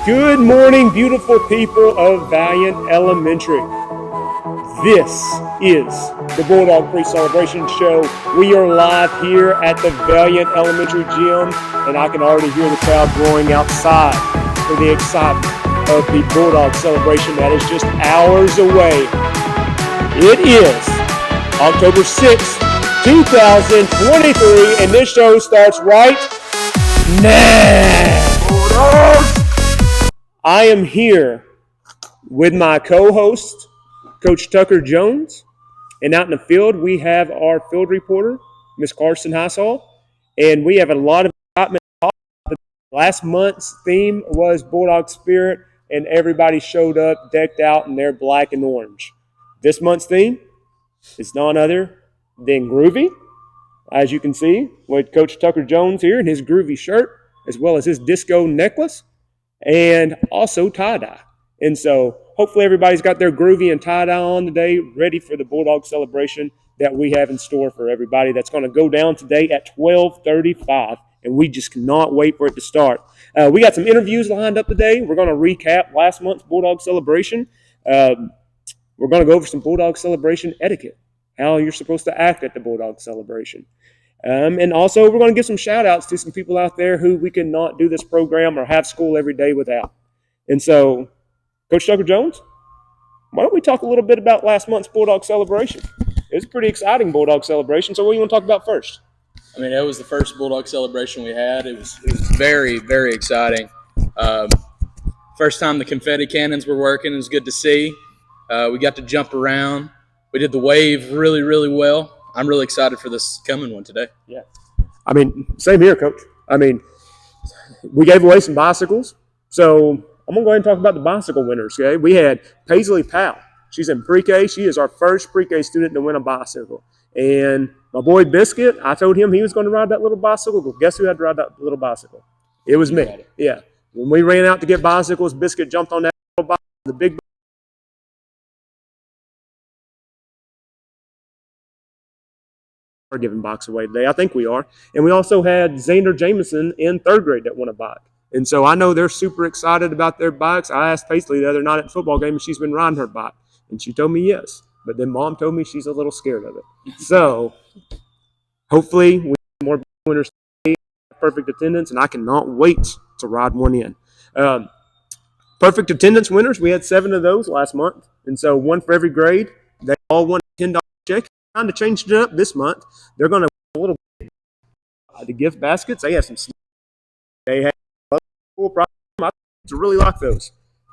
Good morning, beautiful people of Valiant Elementary. This is the Bulldog Pre-Celebration Show. We are live here at the Valiant Elementary Gym, and I can already hear the crowd roaring outside for the excitement of the Bulldog celebration that is just hours away. It is October 6th, 2023, and this show starts right now. I am here with my co-host, Coach Tucker Jones, and out in the field we have our field reporter, Miss Carson Hassall, and we have a lot of excitement. Last month's theme was Bulldog Spirit, and everybody showed up decked out in their black and orange. This month's theme is none other than Groovy, as you can see with Coach Tucker Jones here in his Groovy shirt, as well as his disco necklace, and also tie-dye. And so hopefully everybody's got their Groovy and tie-dye on today, ready for the Bulldog celebration that we have in store for everybody. That's going to go down today at 12:35, and we just cannot wait for it to start. We got some interviews lined up today. We're going to recap last month's Bulldog celebration. We're going to go over some Bulldog celebration etiquette, how you're supposed to act at the Bulldog celebration. And also, we're going to give some shout-outs to some people out there who we cannot do this program or have school every day without. And so, Coach Tucker Jones, why don't we talk a little bit about last month's Bulldog celebration? It was a pretty exciting Bulldog celebration, so what do you want to talk about first? I mean, it was the first Bulldog celebration we had. It was very, very exciting. First time the confetti cannons were working. It was good to see. We got to jump around. We did the wave really, really well. I'm really excited for this coming one today. Yeah. I mean, same here, Coach. I mean, we gave away some bicycles. So I'm going to go ahead and talk about the bicycle winners, okay? We had Paisley Powell. She's in pre-K. She is our first pre-K student to win a bicycle. And my boy Biscuit, I told him he was going to ride that little bicycle. But guess who had to ride that little bicycle? It was me. Yeah. When we ran out to get bicycles, Biscuit jumped on that little bicycle, the big are giving bikes away today. I think we are. And we also had Xander Jameson in third grade that won a bike. And so I know they're super excited about their bikes. I asked Paisley the other night at the football game if she's been riding her bike. And she told me yes. But then Mom told me she's a little scared of it. So hopefully we have more winners today, perfect attendance, and I cannot wait to ride one in. Perfect attendance winners, we had 7 of those last month. And so one for every grade. They all won a $10 check. Trying to change it up this month. They're going to a little bit the gift baskets. They have some. They have cool prize. I really like those.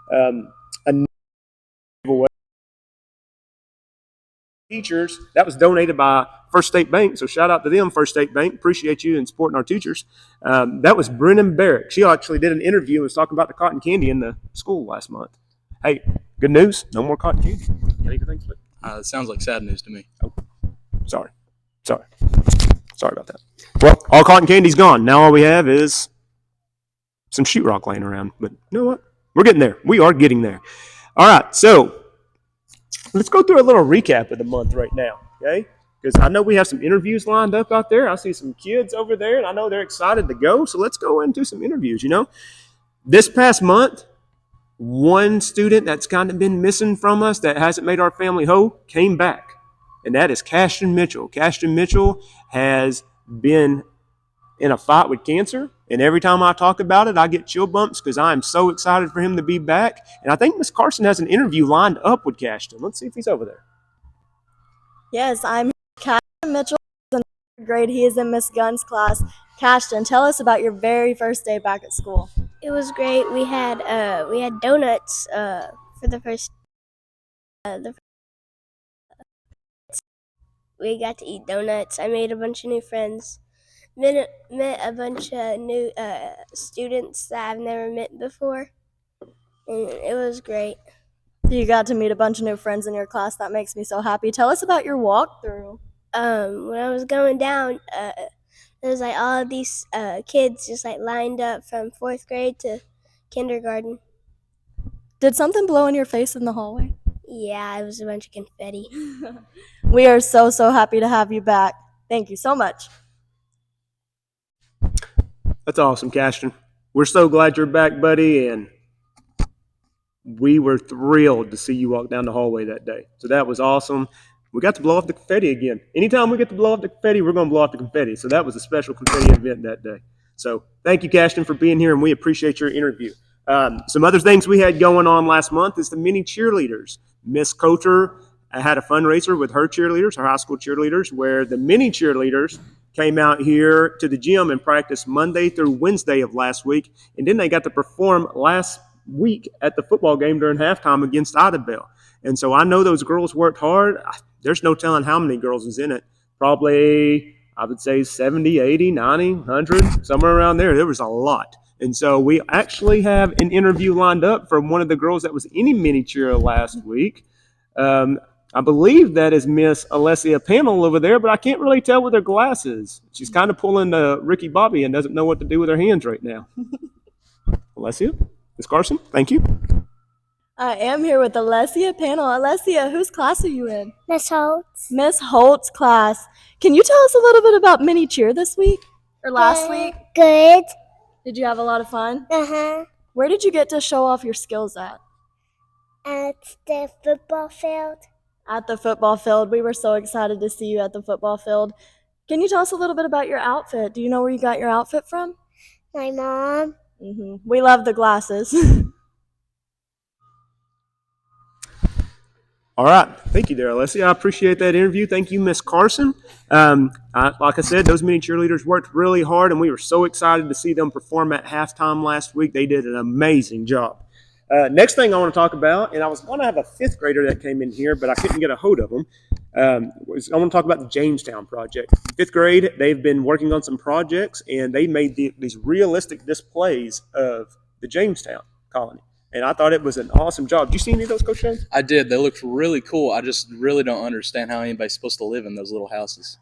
Another giveaway. Teachers that was donated by First State Bank. So shout out to them, First State Bank. Appreciate you and supporting our teachers. That was Brennan Barrick. She actually did an interview and was talking about the cotton candy in the school last month. Hey, good news. No more cotton candy. Anything? It sounds like sad news to me. Oh, sorry about that. Well, all cotton candy's gone. Now all we have is some sheetrock laying around. But you know what? We're getting there. We are getting there. All right, so let's go through a little recap of the month right now, okay? Because I know we have some interviews lined up out there. I see some kids over there, and I know they're excited to go. So let's go into some interviews, you know. This past month, one student that's kind of been missing from us that hasn't made our family whole came back, and that is Cashton Mitchell. Cashton Mitchell has been in a fight with cancer, and every time I talk about it, I get chill bumps because I am so excited for him to be back. And I think Miss Carson has an interview lined up with Cashton. Let's see if he's over there. Yes, I'm Cashton Mitchell. In third grade, he is in Miss Gunn's class. Cashton, tell us about your very first day back at school. It was great. We had donuts for the first. We got to eat donuts. I made a bunch of new friends. Met a bunch of new students that I've never met before, and it was great. You got to meet a bunch of new friends in your class. That makes me so happy. Tell us about your walkthrough. When I was going down, there was like all of these kids just like lined up from 4th grade to kindergarten. Did something blow in your face in the hallway? Yeah, it was a bunch of confetti. We are so happy to have you back. Thank you so much. That's awesome, Cashton. We're so glad you're back, buddy, and we were thrilled to see you walk down the hallway that day. So that was awesome. We got to blow off the confetti again. Anytime we get to blow off the confetti, we're going to blow off the confetti. So that was a special confetti event that day. So thank you, Cashton, for being here, and we appreciate your interview. Some other things we had going on last month is the mini cheerleaders. Miss Coulter had a fundraiser with her cheerleaders, her high school cheerleaders, where the mini cheerleaders came out here to the gym and practiced Monday through Wednesday of last week. And then they got to perform last week at the football game during halftime against Idabel. And so I know those girls worked hard. There's no telling how many girls was in it. Probably, I would say 70, 80, 90, 100, somewhere around there. There was a lot. And so we actually have an interview lined up from one of the girls that was in a mini cheer last week. I believe that is Miss Alessia Panel over there, but I can't really tell with her glasses. She's kind of pulling Ricky Bobby and doesn't know what to do with her hands right now. Alessia? Miss Carson, thank you. I am here with Alessia Panel. Alessia, whose class are you in? Miss Holtz. Miss Holt's class. Can you tell us a little bit about mini cheer this week or last week? Good. Did you have a lot of fun? Uh-huh. Where did you get to show off your skills at? At the football field. At the football field. We were so excited to see you at the football field. Can you tell us a little bit about your outfit? Do you know where you got your outfit from? My mom. We love the glasses. All right. Thank you there, Alessia. I appreciate that interview. Thank you, Miss Carson. Like I said, those mini cheerleaders worked really hard, and we were so excited to see them perform at halftime last week. They did an amazing job. Next thing I want to talk about, and I was going to have a fifth grader that came in here, but I couldn't get a hold of him. I want to talk about the Jamestown project. Fifth grade, they've been working on some projects, and they made these realistic displays of the Jamestown colony. And I thought it was an awesome job. Did you see any of those, Coach Jones? I did. They looked really cool. I just really don't understand how anybody's supposed to live in those little houses.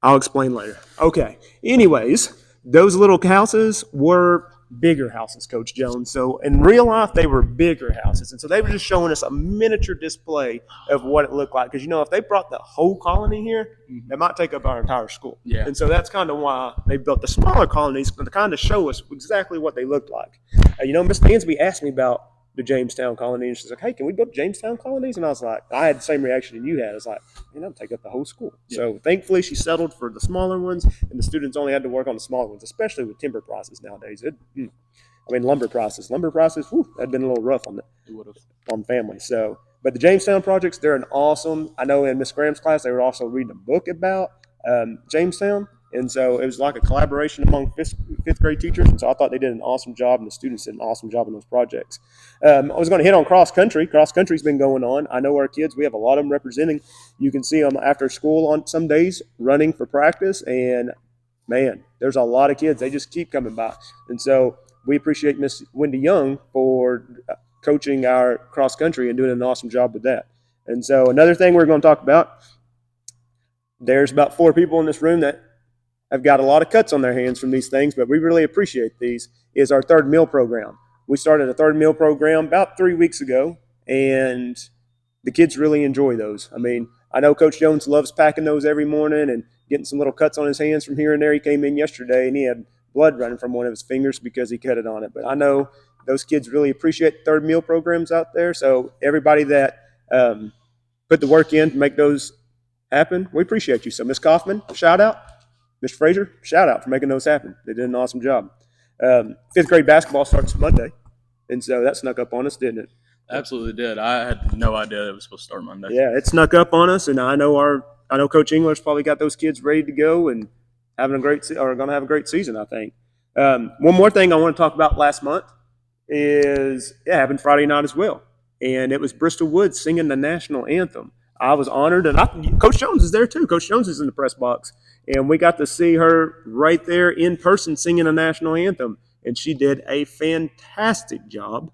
I'll explain later. Okay. Anyways, those little houses were bigger houses, Coach Jones. So in real life, they were bigger houses. And so they were just showing us a miniature display of what it looked like. Because, if they brought the whole colony here, it might take up our entire school. Yeah. And so that's kind of why they built the smaller colonies, to kind of show us exactly what they looked like. Miss Dansby asked me about the Jamestown colony, and she's like, hey, can we build Jamestown colonies? And I was like, I had the same reaction that you had. I was like, that'll take up the whole school. Yeah. So thankfully she settled for the smaller ones, and the students only had to work on the smaller ones, especially with timber prices nowadays. Lumber prices. That'd been a little rough on the family. So, but the Jamestown projects, they're an awesome. I know in Miss Graham's class, they were also reading a book about Jamestown. And so it was like a collaboration among fifth grade teachers. And so I thought they did an awesome job, and the students did an awesome job in those projects. I was going to hit on cross country. Cross country's been going on. I know our kids, we have a lot of them representing. You can see them after school on some days running for practice. And, man, there's a lot of kids. They just keep coming by. And so we appreciate Miss Wendy Young for coaching our cross country and doing an awesome job with that. And so another thing we're going to talk about, there's about 4 people in this room that have got a lot of cuts on their hands from these things, but we really appreciate these, is our third meal program. We started a third meal program about 3 weeks ago, and the kids really enjoy those. I know Coach Jones loves packing those every morning and getting some little cuts on his hands from here and there. He came in yesterday, and he had blood running from one of his fingers because he cut it on it. But I know those kids really appreciate third meal programs out there, so everybody that put the work in to make those happen, we appreciate you. So Miss Kaufman, shout out. Mr. Frazier, shout out for making those happen. They did an awesome job. Fifth grade basketball starts Monday, and so that snuck up on us, didn't it? Absolutely did. I had no idea it was supposed to start Monday. Yeah, it snuck up on us, and I know Coach English probably got those kids ready to go and going to have a great season, I think. One more thing I want to talk about last month is it happened Friday night as well, and it was Bristol Woods singing the national anthem. I was honored, and Coach Jones is there too. Coach Jones is in the press box. And we got to see her right there in person singing a national anthem. And she did a fantastic job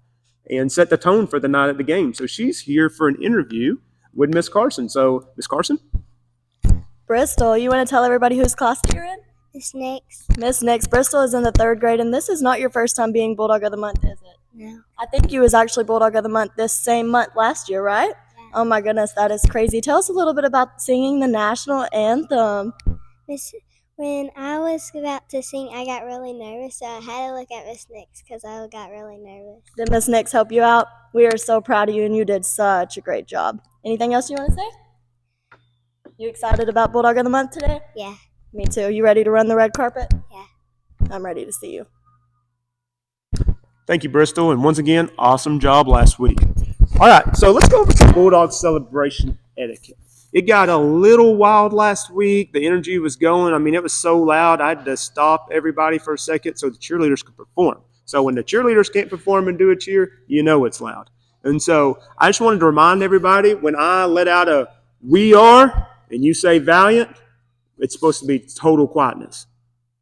and set the tone for the night at the game. So she's here for an interview with Miss Carson. So, Miss Carson? Bristol, you want to tell everybody whose class you're in? Miss Nix. Miss Nix. Bristol is in the 3rd grade, and this is not your first time being Bulldog of the Month, is it? No. I think you was actually Bulldog of the Month this same month last year, right? Yeah. Oh my goodness, that is crazy. Tell us a little bit about singing the national anthem. When I was about to sing, I got really nervous, so I had to look at Miss Nix because I got really nervous. Did Miss Nix help you out? We are so proud of you, and you did such a great job. Anything else you want to say? You excited about Bulldog of the Month today? Yeah. Me too. You ready to run the red carpet? Yeah. I'm ready to see you. Thank you, Bristol. And once again, awesome job last week. All right, so let's go over some Bulldog celebration etiquette. It got a little wild last week. The energy was going. I mean, it was so loud, I had to stop everybody for a second so the cheerleaders could perform. So when the cheerleaders can't perform and do a cheer, you know it's loud. And so I just wanted to remind everybody, when I let out a "we are" and you say "Valiant," it's supposed to be total quietness.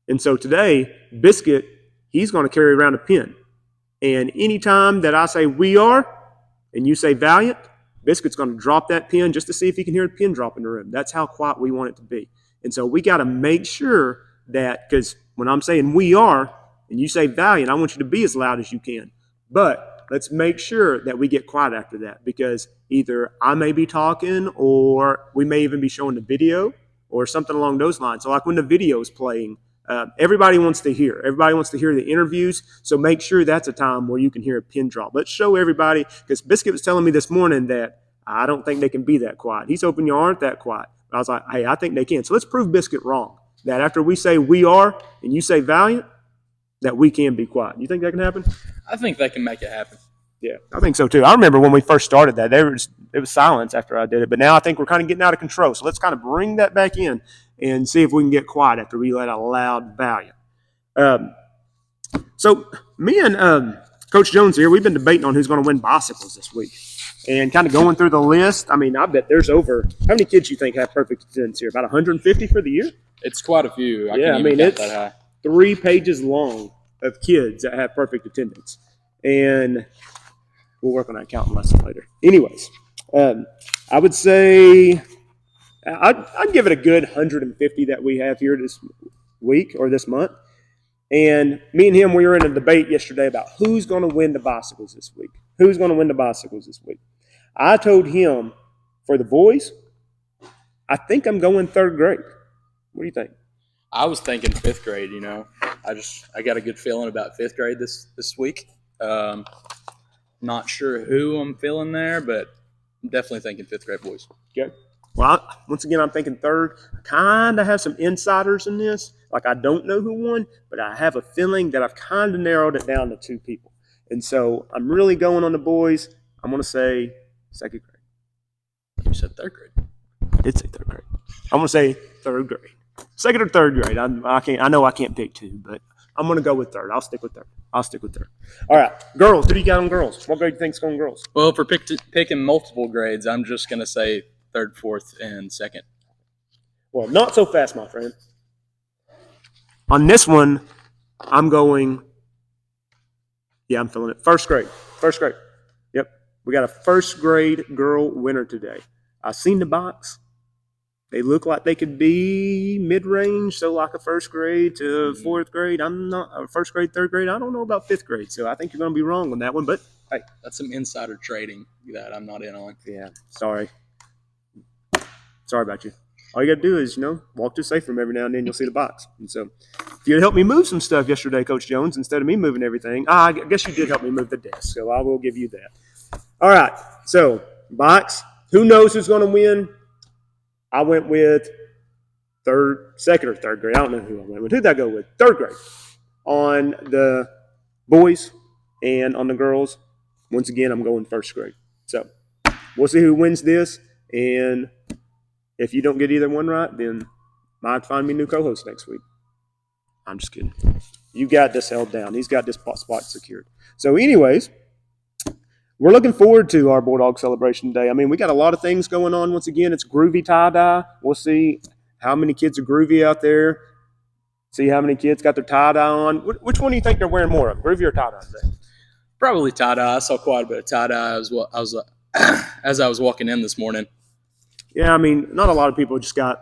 And so today, Biscuit, he's going to carry around a pin. And anytime that I say "we are" and you say "Valiant," Biscuit's going to drop that pin just to see if he can hear a pin drop in the room. That's how quiet we want it to be. And so we got to make sure that, because when I'm saying "we are" and you say "Valiant," I want you to be as loud as you can. But let's make sure that we get quiet after that, because either I may be talking or we may even be showing the video or something along those lines. So like when the video is playing, everybody wants to hear. Everybody wants to hear the interviews. So make sure that's a time where you can hear a pin drop. Let's show everybody, because Biscuit was telling me this morning that I don't think they can be that quiet. He's hoping you aren't that quiet. I was like, hey, I think they can. So let's prove Biscuit wrong, that after we say "we are" and you say "Valiant," that we can be quiet. You think that can happen? I think they can make it happen. Yeah, I think so too. I remember when we first started that, it was silence after I did it. But now I think we're kind of getting out of control. So let's kind of bring that back in and see if we can get quiet after we let out a loud "Valiant." So me and Coach Jones here, we've been debating on who's going to win bicycles this week. And kind of going through the list, I mean, I bet there's over, how many kids you think have perfect attendance here? About 150 for the year? It's quite a few. Yeah, can't I even mean, count it's that high. 3 pages long of kids that have perfect attendance. And we'll work on that counting lesson later. Anyways, I would say I'd give it a good 150 that we have here this week or this month. And me and him, we were in a debate yesterday about who's going to win the bicycles this week. Who's going to win the bicycles this week? I told him, for the boys, I think I'm going 3rd grade. What do you think? I was thinking 5th grade. You know, I got a good feeling about 5th grade this week. Not sure who I'm feeling there, but I'm definitely thinking 5th grade boys. Okay. Well, once again, I'm thinking 3rd. I kind of have some insiders in this. Like, I don't know who won, but I have a feeling that I've kind of narrowed it down to 2 people. And so I'm really going on the boys. I'm going to say 2nd grade. You said 3rd grade. I did say 3rd grade. I'm going to say 3rd grade. 2nd or 3rd grade. I know I can't pick 2, but I'm going to go with 3rd. I'll stick with 3rd. All right. Girls. Who do you got on girls? What grade do you think's going girls? Well, if we're picking multiple grades, I'm just going to say 3rd, 4th, and 2nd. Well, not so fast, my friend. On this one, I'm going, I'm feeling it. 1st grade. 1st grade. Yep. We got a 1st grade girl winner today. I've seen the box. They look like they could be mid-range, so like a 1st grade to 4th grade. I'm not 1st grade, 3rd grade. I don't know about 5th grade, so I think you're going to be wrong on that one. But hey, That's some insider trading that I'm not in on. yeah, sorry about you. All you got to do is, walk to the safe room every now and then. You'll see the box. And so, if you helped me move some stuff yesterday, Coach Jones, instead of me moving everything, I guess you did help me move the desk. So I will give you that. All right. So box. Who knows who's going to win? I went with 2nd or 3rd grade. I don't know who I went with. Who'd I go with? 3rd grade. On the boys and on the girls, once again, I'm going 1st grade. So we'll see who wins this. And if you don't get either one right, then might find me a new co-host next week. I'm just kidding. You got this held down. He's got this spot secured. So anyways, we're looking forward to our Bulldog celebration today. I mean, we got a lot of things going on. Once again, it's groovy tie-dye. We'll see how many kids are groovy out there. See how many kids got their tie-dye on. Which one do you think they're wearing more of, groovy or tie-dye today? Probably tie-dye. I saw quite a bit of tie-dye as I was walking in this morning. Yeah, I mean, not a lot of people just got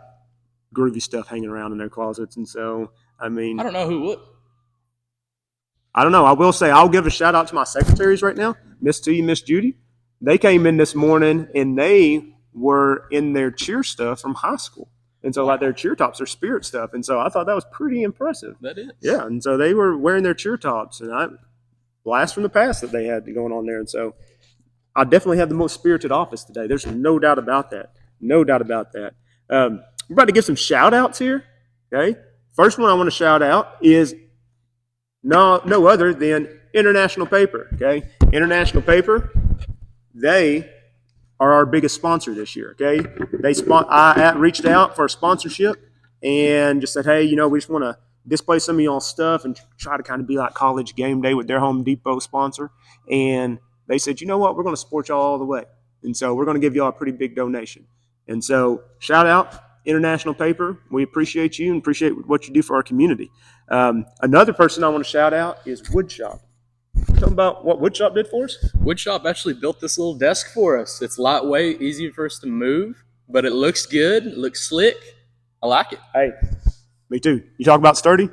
groovy stuff hanging around in their closets. And so, I mean, I don't know who would. I don't know. I will say I'll give a shout out to my secretaries right now, Miss T, Miss Judy. They came in this morning and they were in their cheer stuff from high school. And so like their cheer tops, their spirit stuff. And so I thought that was pretty impressive. That is. Yeah. And so they were wearing their cheer tops, and I blast from the past that they had going on there. And so I definitely have the most spirited office today. There's no doubt about that. No doubt about that. We're about to give some shout outs here. Okay. First one I want to shout out is no other than International Paper. Okay. International Paper, they are our biggest sponsor this year. Okay. I reached out for a sponsorship and just said, hey, we just want to display some of y'all's stuff and try to kind of be like College Game Day with their Home Depot sponsor. And they said, you know what, we're going to support y'all all the way. And so we're going to give y'all a pretty big donation. And so shout out International Paper. We appreciate you and appreciate what you do for our community. Another person I want to shout out is Woodshop. Tell them about what Woodshop did for us. Woodshop actually built this little desk for us. It's lightweight, easy for us to move, but it looks good. It looks slick. I like it. Hey, me too. You talk about sturdy?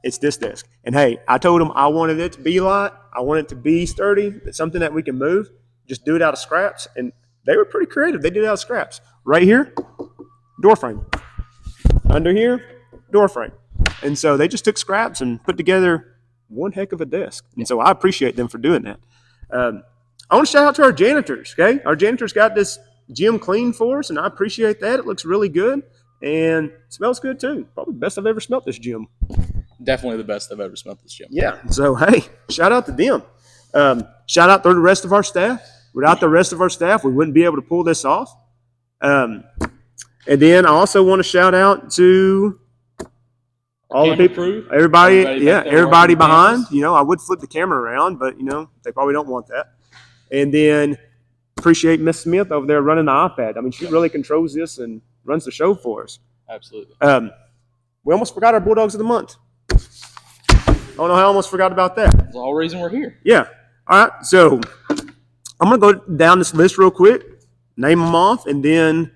It's this desk. And hey, I told them I wanted it to be light. I want it to be sturdy. It's something that we can move. Just do it out of scraps. And they were pretty creative. They did it out of scraps. Right here, door frame. Under here, door frame. And so they just took scraps and put together one heck of a desk. And so I appreciate them for doing that. I want to shout out to our janitors, okay? Our janitors got this gym clean for us, and I appreciate that. It looks really good and smells good too. Probably the best I've ever smelt this gym. Definitely the best I've ever smelled this gym. Yeah. So, hey, shout out to them. Shout out to the rest of our staff. Without the rest of our staff, we wouldn't be able to pull this off. And then I also want to shout out to all the people, everybody behind. I would flip the camera around, but, they probably don't want that. And then appreciate Miss Smith over there running the iPad. I mean, she really controls this and runs the show for us. Absolutely. We almost forgot our Bulldogs of the Month. I don't know how I almost forgot about that. That's the whole reason we're here. Yeah. All right. So I'm going to go down this list real quick, name them off, and then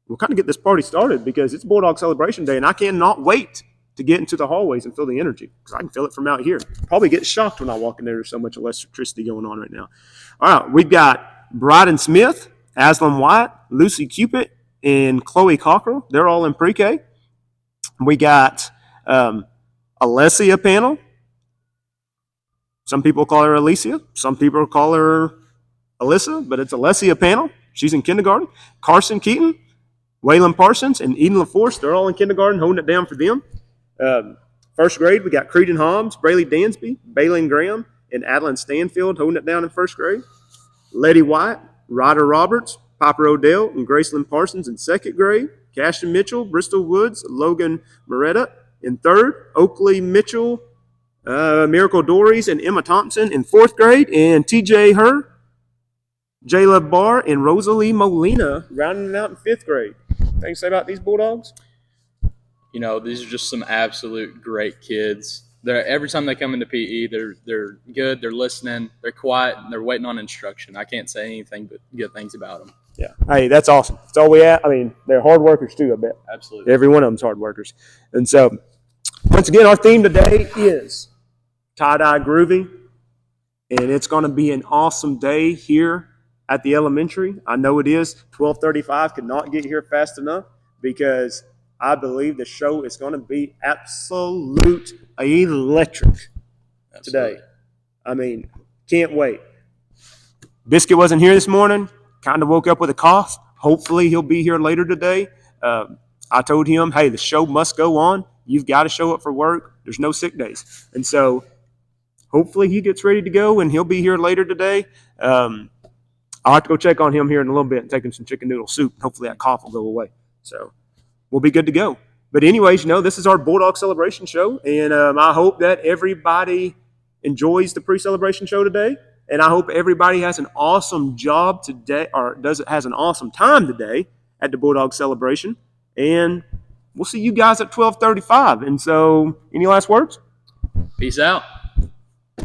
we'll kind of get this party started because it's Bulldog Celebration Day, and I cannot wait to get into the hallways and feel the energy because I can feel it from out here. Probably get shocked when I walk in there. There's so much electricity going on right now. All right. We've got Bryden Smith, Aslan White, Lucy Cupid, and Chloe Cockrell. They're all in pre-K. We got Alessia Panel. Some people call her Alicia. Some people call her Alyssa, but it's Alessia Panel. She's in kindergarten. Carson Keaton, Waylon Parsons, and Eden LaForce. They're all in kindergarten, holding it down for them. First grade, we got Creedon Hobbs, Braylee Dansby, Baylin Graham, and Adeline Stanfield holding it down in first grade. Letty White, Ryder Roberts, Piper Odell, and Gracelyn Parsons in second grade. Cashton Mitchell, Bristol Woods, Logan Moretta in third. Oakley Mitchell, Miracle Dories, and Emma Thompson in fourth grade. And TJ Herr, Jayla Barr, and Rosalie Molina rounding it out in fifth grade. Anything to say about these Bulldogs? These are just some absolute great kids. Every time they come into PE, they're good, they're listening, they're quiet, and they're waiting on instruction. I can't say anything but good things about them. Yeah. Hey, that's awesome. That's all we have. I mean, they're hard workers too, I bet. Absolutely. Every one of them's hard workers. And so, once again, our theme today is tie-dye groovy. And it's going to be an awesome day here at the elementary. I know it is. 12:35 could not get here fast enough because I believe the show is going to be absolute electric today. I mean, can't wait. Biscuit wasn't here this morning. Kind of woke up with a cough. Hopefully he'll be here later today. I told him, hey, the show must go on. You've got to show up for work. There's no sick days. And so hopefully he gets ready to go and he'll be here later today. I'll have to go check on him here in a little bit and take him some chicken noodle soup. Hopefully that cough will go away. So we'll be good to go. But anyways, this is our Bulldog Celebration show. And I hope that everybody enjoys the pre-celebration show today. And I hope everybody has an awesome job today or has an awesome time today at the Bulldog Celebration. And we'll see you guys at 12:35. And so, any last words? Peace out.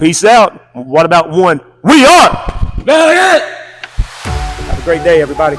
Peace out. What about one? We are. Valiant! Have a great day, everybody.